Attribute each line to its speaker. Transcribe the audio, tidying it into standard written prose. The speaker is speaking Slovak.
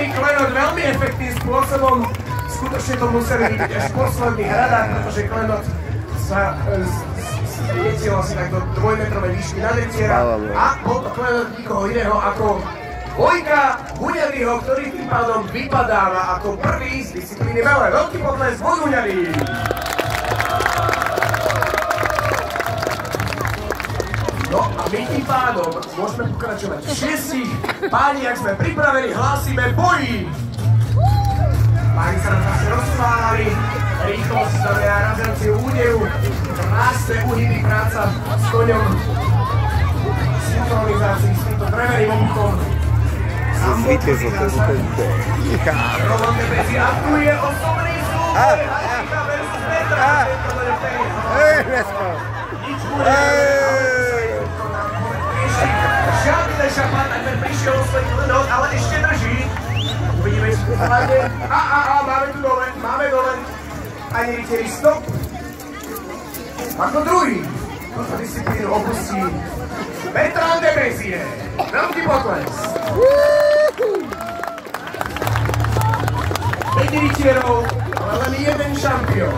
Speaker 1: Prvý klenot veľmi efektívnym spôsobom. Skutočne to museli byť až v posledných radách, pretože klenot sa liečil asi tak do 2-metrovej výšky na dretiera. A bol to klenot nikoho iného ako Vojka Huňaryho, ktorý tým pádom vypadáva ako prvý z disciplíny melee. Veľký potles Voj Huňary. No a my tým pádom môžeme pokračovať v 6. Páni, ak sme pripravení, hlásime boji! Páni sa nám vlastne rozchválali, rýchlosť znamená razanciu úderu, krásne uhyby, práca s koňom, synchronizácii s týmto dreveným obuchom. Roman Debezi akuje osobný súboj Hačíka versus Petra. Nič bude. Žiadny ten šapát, takmer prišiel o svoj klenot, ale ešte drží. Uvidíme, či to zvládne. Máme tu dole, máme dole. Pani rytieri, stop. Ako druhý. Túto disciplínu opustí Bertrand de Bézier. Veľký potles. 5 rytierov, ale len jeden šampión.